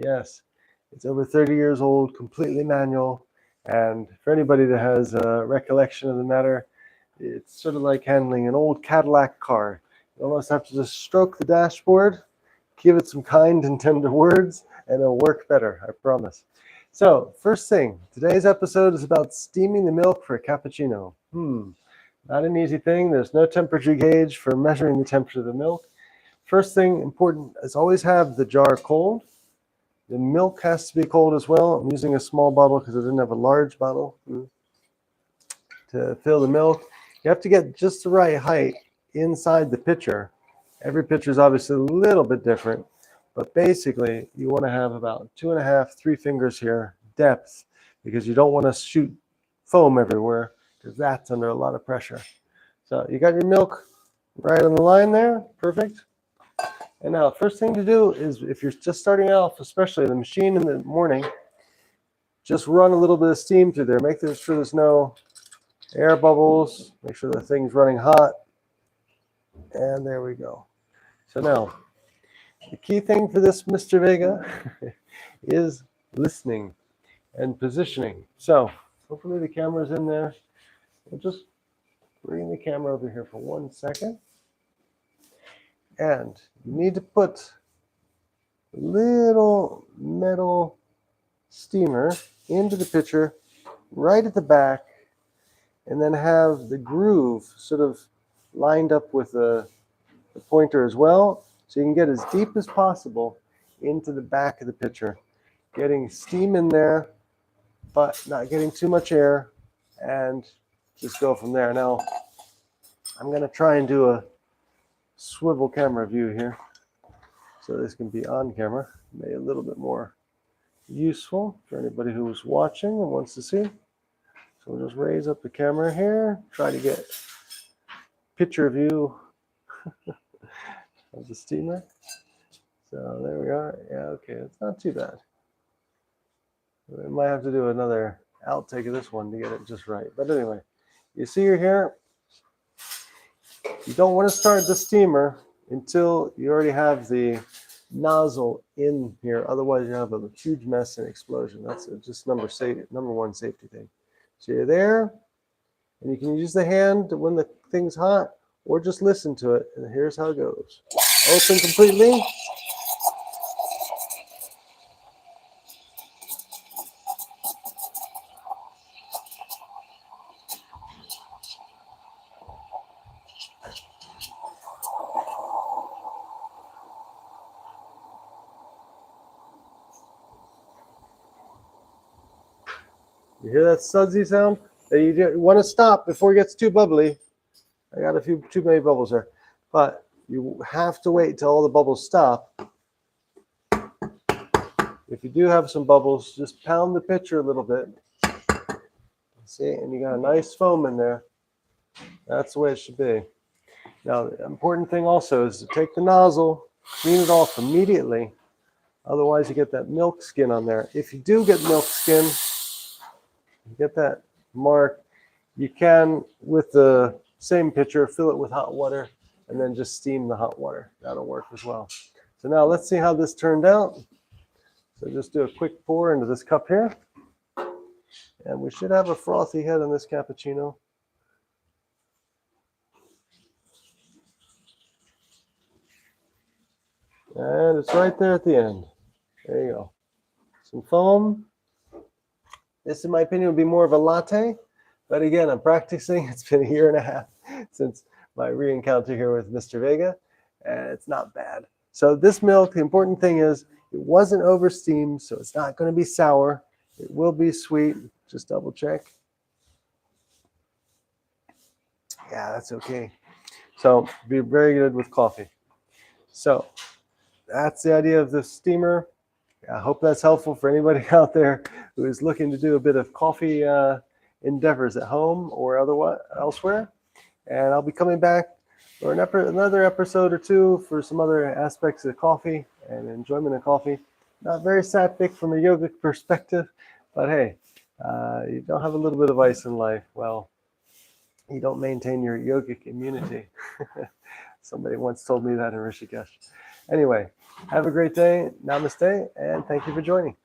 Yes, it's over 30 years old, completely manual. And for anybody that has a recollection of the matter, it's sort of like handling an old Cadillac car. You almost have to just stroke the dashboard, give it some kind and tender words, and it'll work better, I promise. So, first thing, today's episode is about steaming the milk for a cappuccino. Not an easy thing. There's no temperature gauge for measuring the temperature of the milk. First thing important is always have the jar cold. The milk has to be cold as well. I'm using a small bottle because I didn't have a large bottle to fill the milk. You have to get just the right height inside the pitcher. Every pitcher is obviously a little bit different, but basically you want to have about 2.5, 3 fingers here depth, because you don't want to shoot foam everywhere, because that's under a lot of pressure. So you got your milk right on the line there, perfect. And now, first thing to do is, if you're just starting off, especially the machine in the morning, just run a little bit of steam through there. Make sure there's no air bubbles. Make sure the thing's running hot. And there we go. So now, the key thing for this, Mr. Vega, is listening and positioning. So, hopefully the camera's in there. We'll just bring the camera over here for 1 second. And you need to put a little metal steamer into the pitcher right at the back, and then have the groove sort of lined up with the pointer as well, so you can get as deep as possible into the back of the pitcher, getting steam in there, but not getting too much air, and just go from there. Now, I'm going to try and do a swivel camera view here, so this can be on camera, maybe a little bit more useful for anybody who's watching and wants to see. So we'll just raise up the camera here, try to get picture view of the steamer. So there we are. Yeah, okay, it's not too bad. We might have to do another outtake of this one to get it just right. But anyway, you see here, you don't want to start the steamer until you already have the nozzle in here. Otherwise, you have a huge mess and explosion. That's just number one safety thing. So you're there, and you can use the hand when the thing's hot, or just listen to it. And here's how it goes. Open completely. You hear that sudsy sound? You want to stop before it gets too bubbly. I got a few too many bubbles there. But you have to wait till all the bubbles stop. If you do have some bubbles, just pound the pitcher a little bit. See, and you got a nice foam in there. That's the way it should be. Now, the important thing also is to take the nozzle, clean it off immediately. Otherwise, you get that milk skin on there. If you do get milk skin, you get that mark, you can, with the same pitcher, fill it with hot water and then just steam the hot water. That'll work as well. So now let's see how this turned out. So just do a quick pour into this cup here. And we should have a frothy head on this cappuccino. And it's right there at the end. There you go. Some foam. This, in my opinion, would be more of a latte. But again, I'm practicing. It's been 1.5 years since my re-encounter here with Mr. Vega. And it's not bad. So this milk, the important thing is it wasn't over steamed, so it's not going to be sour. It will be sweet. Just double check. Yeah, that's okay. So be very good with coffee. So that's the idea of the steamer. I hope that's helpful for anybody out there who is looking to do a bit of coffee endeavors at home or elsewhere. And I'll be coming back for another episode or two for some other aspects of coffee and enjoyment of coffee. Not very sattvic from a yogic perspective, but hey, you don't have a little bit of ice in life, well, you don't maintain your yogic immunity. Somebody once told me that in Rishikesh. Anyway, Have a great day. Namaste, and thank you for joining.